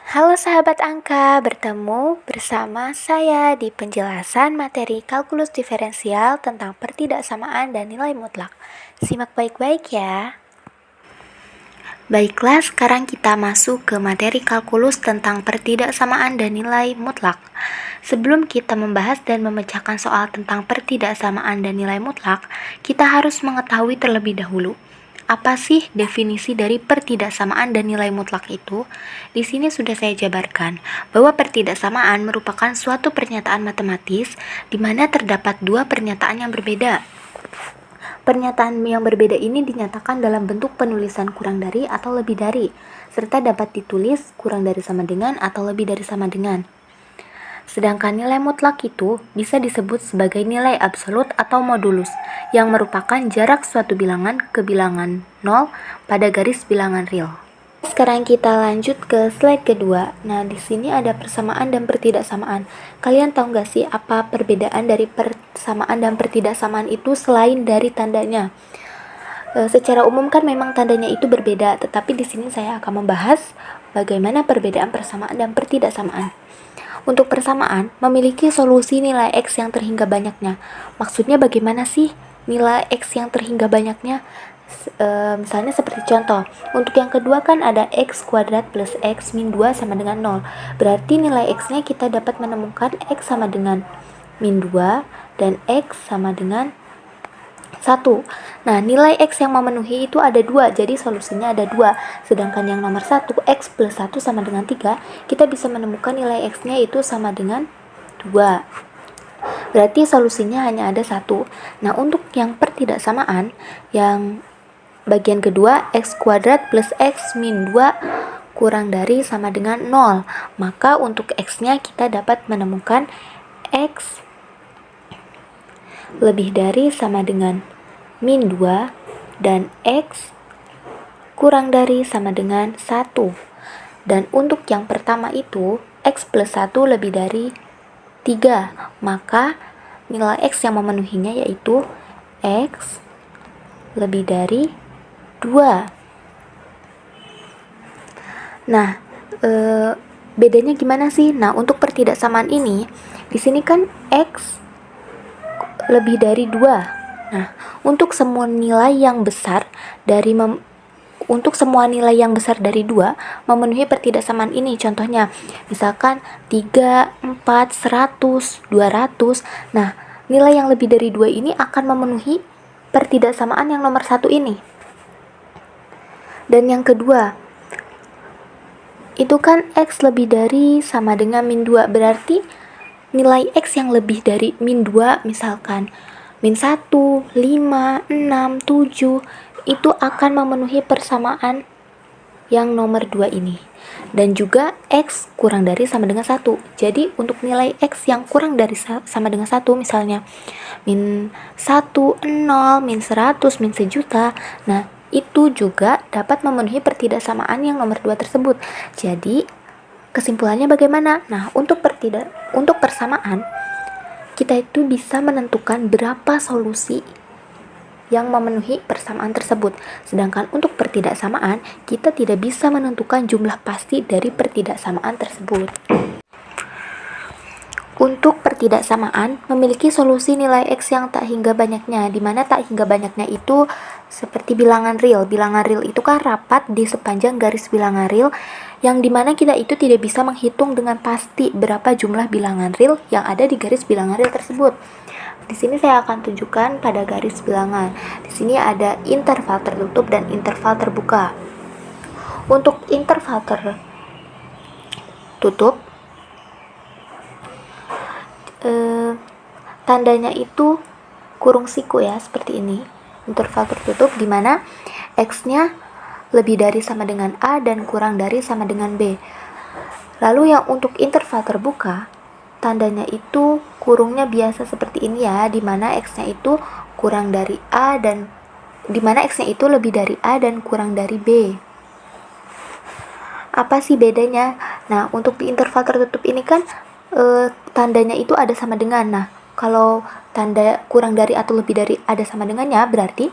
Halo sahabat angka, bertemu bersama saya di penjelasan materi kalkulus diferensial tentang pertidaksamaan dan nilai mutlak. Simak baik-baik ya. Baiklah, sekarang kita masuk ke materi kalkulus tentang pertidaksamaan dan nilai mutlak. Sebelum kita membahas dan memecahkan soal tentang pertidaksamaan dan nilai mutlak, kita harus mengetahui terlebih dahulu apa sih definisi dari pertidaksamaan dan nilai mutlak itu? Di sini sudah saya jabarkan bahwa pertidaksamaan merupakan suatu pernyataan matematis di mana terdapat dua pernyataan yang berbeda. Pernyataan yang berbeda ini dinyatakan dalam bentuk penulisan kurang dari atau lebih dari, serta dapat ditulis kurang dari sama dengan atau lebih dari sama dengan. Sedangkan nilai mutlak itu bisa disebut sebagai nilai absolut atau modulus, yang merupakan jarak suatu bilangan ke bilangan 0 pada garis bilangan real. Sekarang kita lanjut ke slide kedua. Nah, di sini ada persamaan dan pertidaksamaan. Kalian tahu nggak sih apa perbedaan dari persamaan dan pertidaksamaan itu selain dari tandanya? Secara umum kan memang tandanya itu berbeda, tetapi di sini saya akan membahas bagaimana perbedaan persamaan dan pertidaksamaan. Untuk persamaan, memiliki solusi nilai X yang terhingga banyaknya. Maksudnya bagaimana sih nilai X yang terhingga banyaknya? Misalnya seperti contoh, untuk yang kedua kan ada X kuadrat plus X min 2 sama dengan 0. Berarti nilai X-nya kita dapat menemukan X sama dengan min 2 dan X sama dengan 1. Nah, nilai X yang memenuhi itu ada 2, jadi solusinya ada 2. Sedangkan yang nomor 1, X plus 1 sama dengan 3, kita bisa menemukan nilai X-nya itu sama dengan 2. Berarti solusinya hanya ada 1. Nah, untuk yang pertidaksamaan, yang bagian kedua, X kuadrat plus X min 2 kurang dari sama dengan 0. Maka untuk X-nya kita dapat menemukan X lebih dari sama dengan min 2 dan X kurang dari sama dengan 1. Dan untuk yang pertama itu X plus 1 lebih dari 3, maka nilai X yang memenuhinya yaitu X lebih dari 2. Nah, bedanya gimana sih? Nah, untuk pertidaksamaan ini, di sini kan X lebih dari 2. Nah, untuk semua nilai yang besar dari 2 memenuhi pertidaksamaan ini. Contohnya, misalkan 3, 4, 100, 200. Nah, nilai yang lebih dari 2 ini akan memenuhi pertidaksamaan yang nomor 1 ini. Dan yang kedua, itu kan X lebih dari sama dengan min 2. Berarti nilai X yang lebih dari min 2, misalkan min 1, 5, 6, 7, itu akan memenuhi persamaan yang nomor 2 ini. Dan juga X kurang dari sama dengan 1. Jadi untuk nilai X yang kurang dari sama dengan 1, misalnya min 1, 0, min 100, min 1.000.000, nah itu juga dapat memenuhi pertidaksamaan yang nomor 2 tersebut. Jadi kesimpulannya bagaimana? Nah, untuk persamaan, kita itu bisa menentukan berapa solusi yang memenuhi persamaan tersebut. Sedangkan untuk pertidaksamaan, kita tidak bisa menentukan jumlah pasti dari pertidaksamaan tersebut. Untuk pertidaksamaan, memiliki solusi nilai X yang tak hingga banyaknya, di mana tak hingga banyaknya itu seperti bilangan real. Bilangan real itu kan rapat di sepanjang garis bilangan real, yang dimana kita itu tidak bisa menghitung dengan pasti berapa jumlah bilangan real yang ada di garis bilangan real tersebut. Di sini saya akan tunjukkan pada garis bilangan. Di sini ada interval tertutup dan interval terbuka. Untuk interval tertutup, tandanya itu kurung siku ya, seperti ini. Interval tertutup di mana X-nya lebih dari sama dengan A dan kurang dari sama dengan B. Lalu yang untuk interval terbuka, tandanya itu kurungnya biasa seperti ini ya, di mana X-nya itu kurang dari A dan di mana X-nya itu lebih dari A dan kurang dari B. Apa sih bedanya? Nah, untuk di interval tertutup ini kan tandanya itu ada sama dengan. Nah, kalau tanda kurang dari atau lebih dari ada sama dengannya, berarti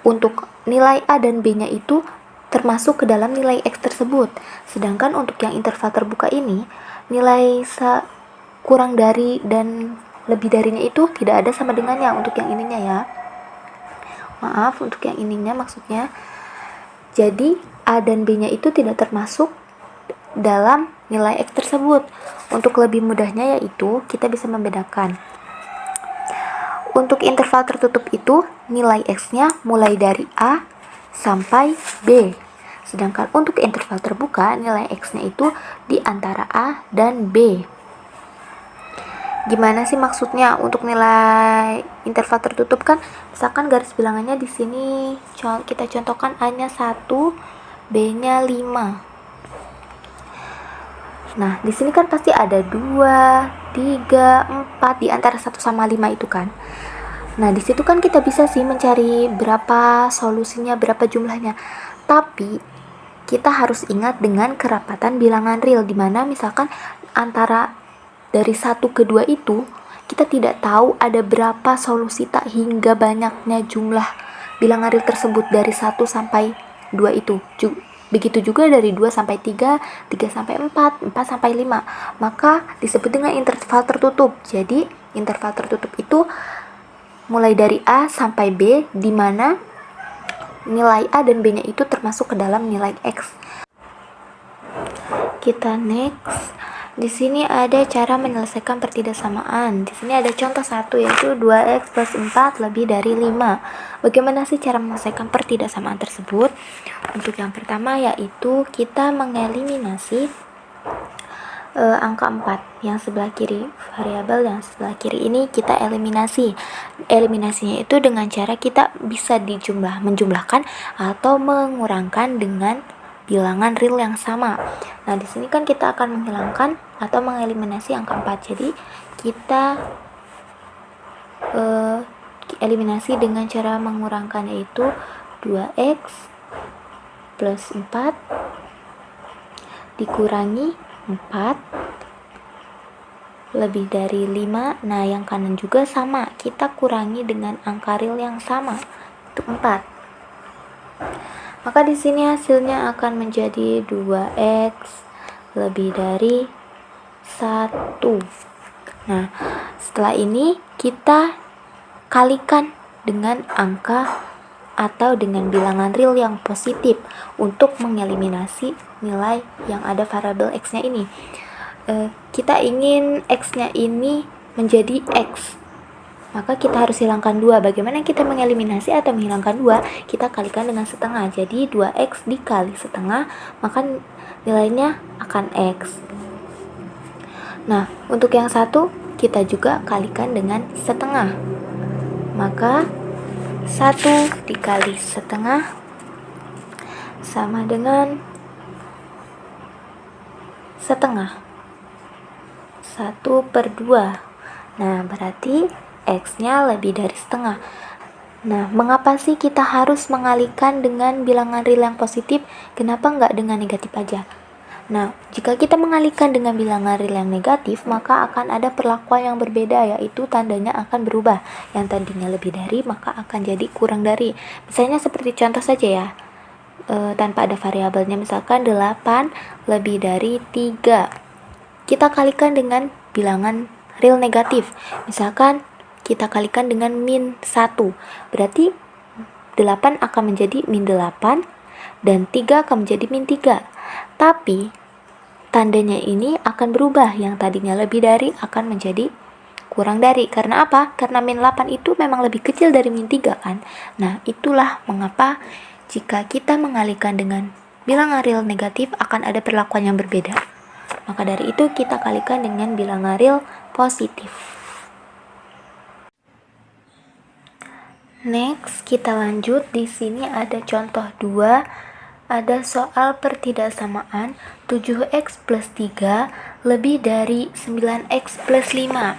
untuk nilai A dan B-nya itu termasuk ke dalam nilai X tersebut. Sedangkan untuk yang interval terbuka ini, nilai kurang dari dan lebih darinya itu tidak ada sama dengannya untuk yang ininya ya. Maaf, untuk yang ininya maksudnya. Jadi A dan B-nya itu tidak termasuk dalam nilai X tersebut. Untuk lebih mudahnya yaitu kita bisa membedakan. Untuk interval tertutup itu nilai X-nya mulai dari A sampai B. Sedangkan untuk interval terbuka nilai X-nya itu di antara A dan B. Gimana sih maksudnya untuk nilai interval tertutup kan? Misalkan garis bilangannya di sini kita contohkan A-nya 1, B-nya 5. Nah, di sini kan pasti ada 2, 3, 4 di antara 1 sama 5 itu kan. Nah, di situ kan kita bisa sih mencari berapa solusinya, berapa jumlahnya. Tapi kita harus ingat dengan kerapatan bilangan real, di mana misalkan antara dari 1 ke 2 itu kita tidak tahu ada berapa solusi tak hingga banyaknya jumlah bilangan real tersebut dari 1 sampai 2 itu. Begitu juga dari 2 sampai 3, 3 sampai 4, 4 sampai 5. Maka disebut dengan interval tertutup. Jadi, interval tertutup itu mulai dari A sampai B, di mana nilai A dan B-nya itu termasuk ke dalam nilai X. Kita next. Di sini ada cara menyelesaikan pertidaksamaan. Di sini ada contoh 1 yaitu 2x plus 4 lebih dari 5. Bagaimana sih cara menyelesaikan pertidaksamaan tersebut? Untuk yang pertama yaitu kita mengeliminasi angka 4 yang sebelah kiri, variabel yang sebelah kiri ini kita eliminasi. Eliminasinya itu dengan cara kita bisa menjumlahkan atau mengurangkan dengan bilangan real yang sama. Nah, di sini kan kita akan menghilangkan atau mengeliminasi angka 4. Jadi, kita eliminasi dengan cara mengurangkan yaitu 2x plus 4 dikurangi 4 lebih dari 5. Nah, yang kanan juga sama, kita kurangi dengan angka real yang sama, itu 4. Maka di sini hasilnya akan menjadi 2x lebih dari 1. Nah, setelah ini kita kalikan dengan angka atau dengan bilangan real yang positif untuk mengeliminasi nilai yang ada variabel X-nya ini. Kita ingin X-nya ini menjadi X, maka kita harus hilangkan 2. Bagaimana kita mengeliminasi atau menghilangkan 2? Kita kalikan dengan setengah. Jadi 2x dikali setengah, maka nilainya akan X. Nah, untuk yang satu kita juga kalikan dengan setengah. Maka 1 dikali setengah sama dengan setengah. 1/2. Nah, berarti X-nya lebih dari setengah. Nah, mengapa sih kita harus mengalihkan dengan bilangan real yang positif? Kenapa nggak dengan negatif aja? Nah, jika kita mengalihkan dengan bilangan real yang negatif, maka akan ada perlakuan yang berbeda, yaitu tandanya akan berubah. Yang tadinya lebih dari, maka akan jadi kurang dari. Misalnya seperti contoh saja ya, tanpa ada variabelnya, misalkan 8 lebih dari 3. Kita kalikan dengan bilangan real negatif. Misalkan kita kalikan dengan min 1. Berarti 8 akan menjadi min 8 dan 3 akan menjadi min 3. Tapi tandanya ini akan berubah. Yang tadinya lebih dari akan menjadi kurang dari. Karena apa? Karena min 8 itu memang lebih kecil dari min 3 kan. Nah, itulah mengapa jika kita mengalihkan dengan bilangan real negatif akan ada perlakuan yang berbeda. Maka dari itu kita kalikan dengan bilangan real positif. Next, kita lanjut. Di sini ada contoh 2. Ada soal pertidaksamaan 7x plus 3 lebih dari 9x plus 5.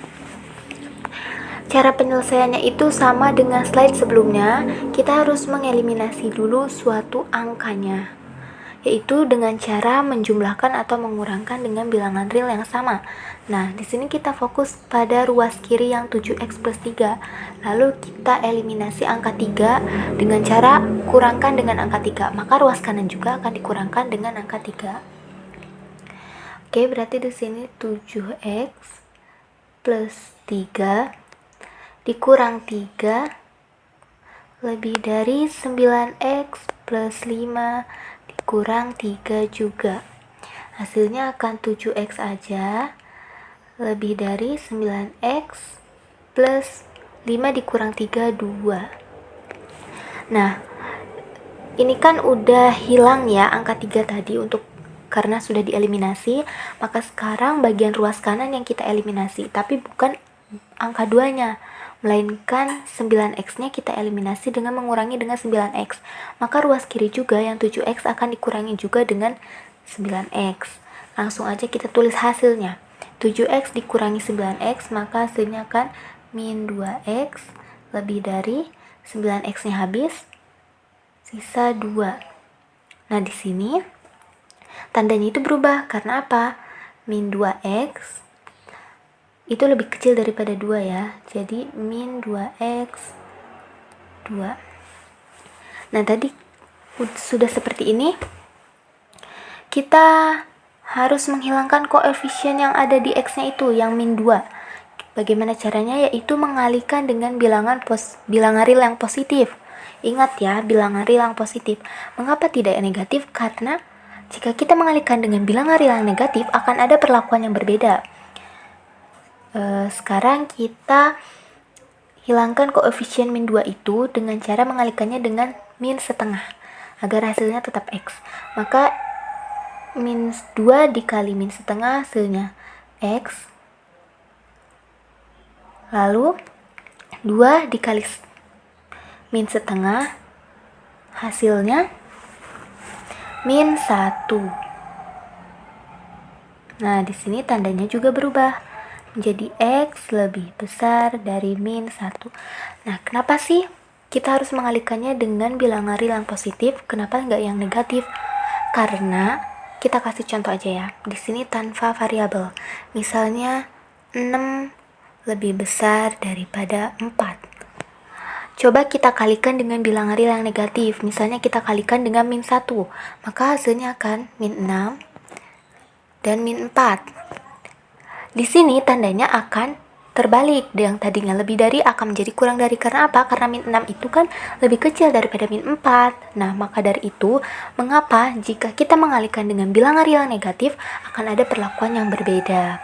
Cara penyelesaiannya itu sama dengan slide sebelumnya. Kita harus mengeliminasi dulu suatu angkanya. yaitu dengan cara menjumlahkan atau mengurangkan dengan bilangan real yang sama. Nah, di sini kita fokus pada ruas kiri yang 7x plus 3. Lalu kita eliminasi angka 3 dengan cara kurangkan dengan angka 3. Maka ruas kanan juga akan dikurangkan dengan angka 3. Oke, berarti di sini 7x plus 3 dikurang 3 lebih dari 9x plus 5 dikurang 3 juga. Hasilnya akan 7x aja lebih dari 9x plus 5 dikurang 3, 2. Nah, ini kan udah hilang ya angka 3 tadi karena sudah dieliminasi, maka sekarang bagian ruas kanan yang kita eliminasi, tapi bukan angka 2-nya, melainkan 9x-nya kita eliminasi dengan mengurangi dengan 9x. Maka ruas kiri juga yang 7x akan dikurangi juga dengan 9x. Langsung aja kita tulis hasilnya. 7x dikurangi 9x, maka hasilnya akan min 2x lebih dari 9x-nya habis, sisa 2. Nah, di sini tandanya itu berubah karena apa? Min 2x itu lebih kecil daripada 2 ya. Jadi min 2x 2. Nah, tadi sudah seperti ini. Kita harus menghilangkan koefisien yang ada di x-nya itu, yang min 2. Bagaimana caranya? Yaitu mengalihkan dengan bilangan real yang positif. Ingat ya, bilangan real yang positif. Mengapa tidak negatif? Karena jika kita mengalihkan dengan bilangan real yang negatif, akan ada perlakuan yang berbeda. Sekarang kita hilangkan koefisien min 2 itu dengan cara mengalihkannya dengan min setengah agar hasilnya tetap x. Maka min 2 dikali min setengah hasilnya x, lalu 2 dikali min setengah hasilnya min 1. Nah, di sini tandanya juga berubah menjadi x lebih besar dari min 1. Nah, kenapa sih kita harus mengalihkannya dengan bilangan real yang positif? Kenapa nggak yang negatif? Karena kita kasih contoh aja ya. Di sini tanpa variabel. Misalnya 6 lebih besar daripada 4. Coba kita kalikan dengan bilangan real yang negatif. Misalnya kita kalikan dengan min 1. Maka hasilnya akan min 6 dan min 4. Di sini tandanya akan terbalik. Yang tadinya lebih dari akan menjadi kurang dari. Karena apa? Karena min 6 itu kan lebih kecil daripada min 4. Nah, maka dari itu, mengapa jika kita mengalihkan dengan bilangan real negatif akan ada perlakuan yang berbeda.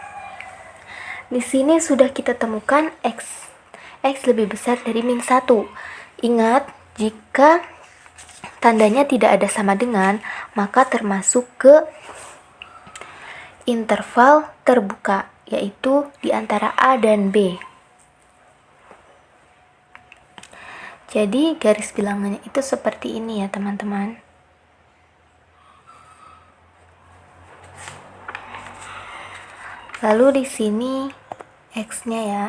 Di sini sudah kita temukan x lebih besar dari min 1. Ingat, jika tandanya tidak ada sama dengan, maka termasuk ke interval terbuka, yaitu di antara A dan B. Jadi garis bilangannya itu seperti ini ya teman-teman. Lalu di sini x-nya ya.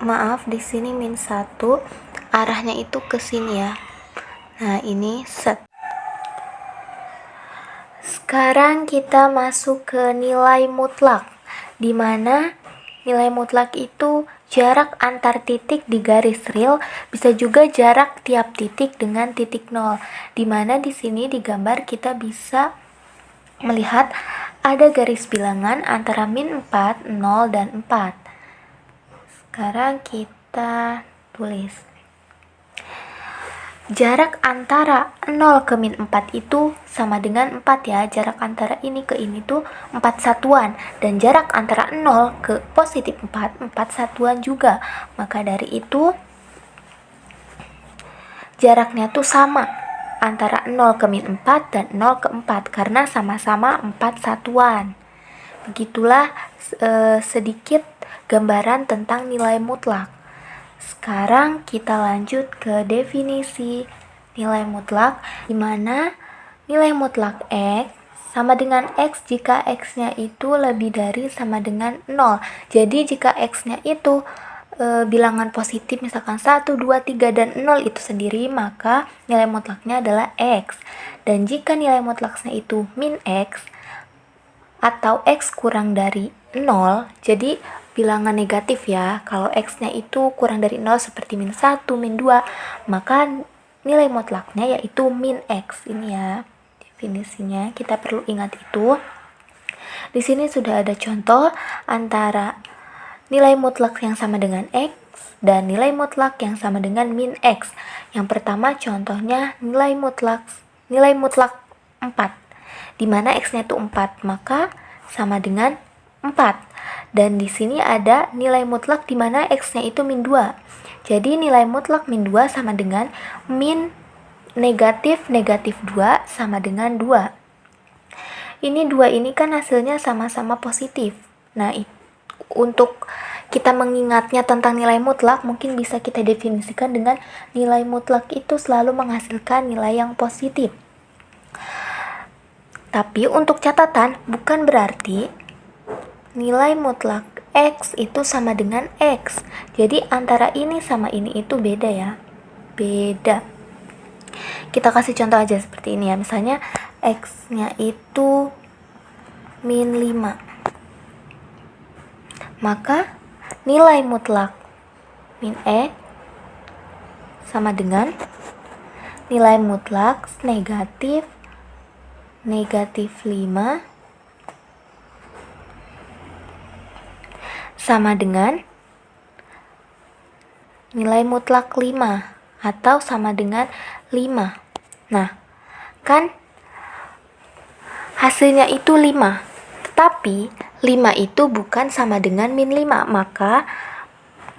Maaf, di sini min 1, arahnya itu ke sini ya. Nah, ini set. Sekarang kita masuk ke nilai mutlak, di mana nilai mutlak itu jarak antar titik di garis real, bisa juga jarak tiap titik dengan titik 0. Di mana di sini digambar kita bisa melihat ada garis bilangan antara min 4, 0, dan 4. Sekarang kita tulis. Jarak antara 0 ke min 4 itu sama dengan 4 ya. Jarak antara ini ke ini tuh 4 satuan. Dan jarak antara 0 ke positif 4, 4 satuan juga. Maka dari itu jaraknya tuh sama antara 0 ke min 4 dan 0 ke 4 karena sama-sama 4 satuan. Begitulah sedikit gambaran tentang nilai mutlak. Sekarang kita lanjut ke definisi nilai mutlak, di mana nilai mutlak x sama dengan x jika x-nya itu lebih dari sama dengan 0. Jadi jika x-nya itu bilangan positif misalkan 1, 2, 3, dan 0 itu sendiri, maka nilai mutlaknya adalah X. Dan jika nilai mutlaknya itu min X atau X kurang dari 0, jadi bilangan negatif ya, kalau X-nya itu kurang dari 0 seperti min 1, min 2, maka nilai mutlaknya yaitu min X. Ini ya definisinya, kita perlu ingat itu. Di sini sudah ada contoh antara nilai mutlak yang sama dengan X dan nilai mutlak yang sama dengan min X. Yang pertama contohnya nilai mutlak 4, di mana X-nya itu 4, maka sama dengan 4. Dan di sini ada nilai mutlak di mana X-nya itu min 2. Jadi nilai mutlak min 2 sama dengan min negatif 2 sama dengan 2. Ini 2 ini kan hasilnya sama-sama positif. Nah, untuk kita mengingatnya tentang nilai mutlak, mungkin bisa kita definisikan dengan nilai mutlak itu selalu menghasilkan nilai yang positif. Tapi untuk catatan, bukan berarti nilai mutlak X itu sama dengan X. Jadi antara ini sama ini itu beda ya. Beda. Kita kasih contoh aja seperti ini ya. Misalnya X-nya itu min 5. Maka nilai mutlak min X sama dengan nilai mutlak negatif 5 sama dengan nilai mutlak 5 atau sama dengan 5. Nah, kan hasilnya itu 5. Tetapi 5 itu bukan sama dengan min 5, maka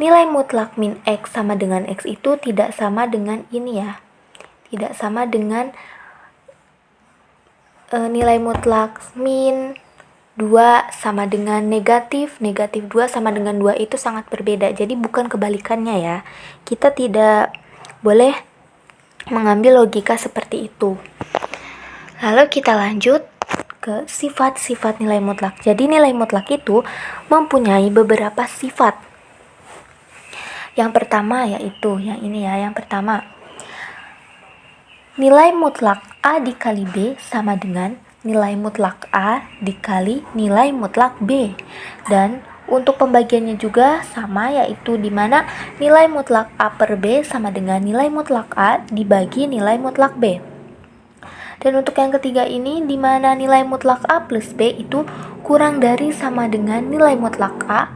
nilai mutlak min X sama dengan X itu tidak sama dengan ini ya. Tidak sama dengan nilai mutlak min 2 sama dengan negatif 2 sama dengan 2 itu sangat berbeda. Jadi bukan kebalikannya ya. Kita tidak boleh mengambil logika seperti itu. Lalu kita lanjut ke sifat-sifat nilai mutlak. Jadi nilai mutlak itu mempunyai beberapa sifat. Yang pertama yaitu yang ini ya, yang pertama. Nilai mutlak A dikali B sama dengan nilai mutlak A dikali nilai mutlak B. Dan untuk pembagiannya juga sama, yaitu dimana nilai mutlak A per B sama dengan nilai mutlak A dibagi nilai mutlak B. Dan untuk yang ketiga ini, di mana nilai mutlak A plus B itu kurang dari sama dengan nilai mutlak A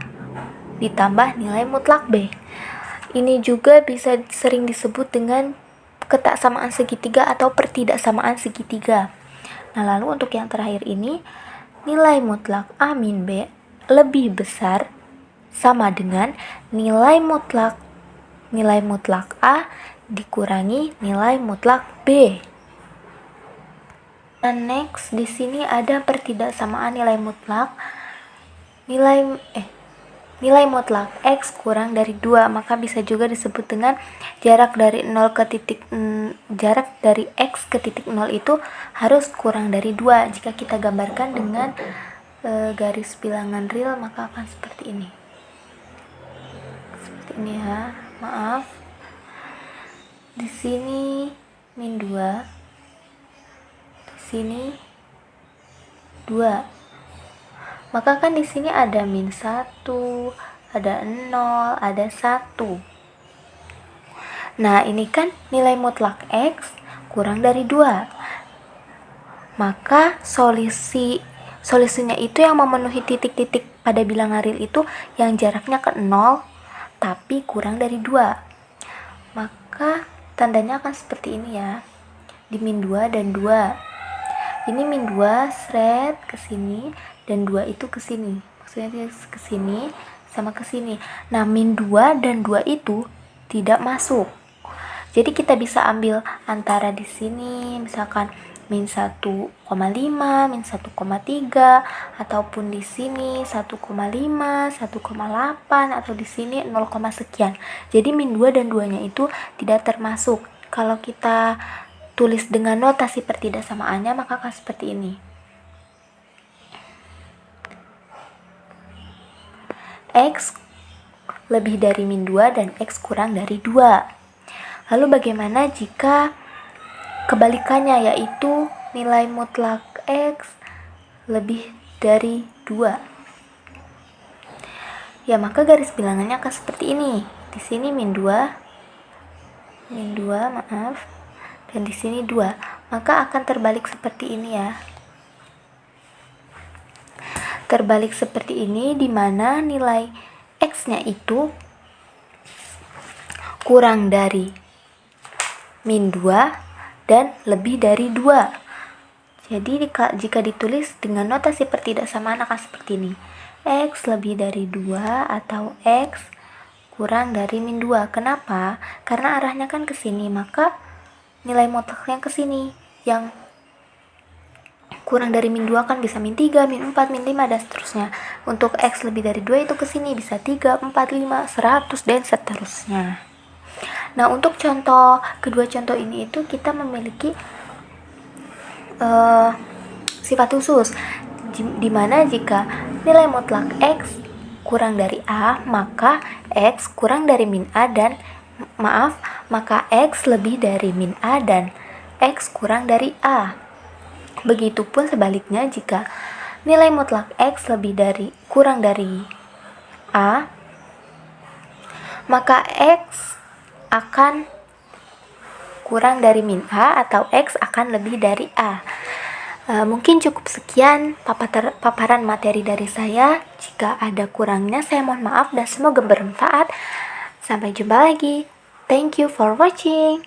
ditambah nilai mutlak B. Ini juga bisa sering disebut dengan ketaksamaan segitiga atau pertidaksamaan segitiga. Nah, lalu untuk yang terakhir ini, nilai mutlak A min B lebih besar sama dengan nilai mutlak A dikurangi nilai mutlak B. Dan next, di sini ada pertidaksamaan nilai mutlak mutlak X kurang dari 2, maka bisa juga disebut dengan jarak dari X ke titik 0 itu harus kurang dari 2. Jika kita gambarkan dengan garis bilangan real, maka akan seperti ini. Seperti ini ya. Maaf. Di sini min 2. Sini 2. Maka kan di sini ada min 1, ada 0, ada 1. Nah, ini kan nilai mutlak X kurang dari 2. Maka solusinya itu yang memenuhi titik-titik pada bilangan real itu yang jaraknya ke 0 tapi kurang dari 2. Maka tandanya akan seperti ini ya. Di min 2 dan 2. Ini min 2 seret ke sini dan 2 itu ke sini. Maksudnya ke sini sama ke sini. Nah, min 2 dan 2 itu tidak masuk. Jadi kita bisa ambil antara di sini misalkan min 1,5, min 1,3 ataupun di sini 1,5, 1,8 atau di sini 0, sekian. Jadi min 2 dan 2-nya itu tidak termasuk. Kalau kita tulis dengan notasi pertidaksamaannya, maka akan seperti ini. X lebih dari min 2 dan X kurang dari 2. Lalu bagaimana jika kebalikannya, yaitu nilai mutlak X lebih dari 2? Ya, maka garis bilangannya akan seperti ini. Di sini min 2, dan di sini 2. Maka akan terbalik seperti ini ya. Terbalik seperti ini, di mana nilai X-nya itu kurang dari min 2 dan lebih dari 2. Jadi jika ditulis dengan notasi pertidaksamaan akan seperti ini. X lebih dari 2 atau X kurang dari min 2. Kenapa? Karena arahnya kan ke sini, maka nilai mutlaknya ke sini. Yang kurang dari min 2 kan bisa min 3, min 4, min 5, dan seterusnya. Untuk X lebih dari 2 itu ke sini bisa 3, 4, 5, 100, dan seterusnya. Nah, untuk kedua contoh ini itu kita memiliki sifat khusus, dimana jika nilai mutlak X kurang dari A, maka X kurang dari min A maka X lebih dari min A dan X kurang dari A. Begitupun sebaliknya, jika nilai mutlak X kurang dari A, maka X akan kurang dari min A atau X akan lebih dari A. Mungkin cukup sekian paparan materi dari saya. Jika ada kurangnya saya mohon maaf dan semoga bermanfaat. Sampai jumpa lagi. Thank you for watching.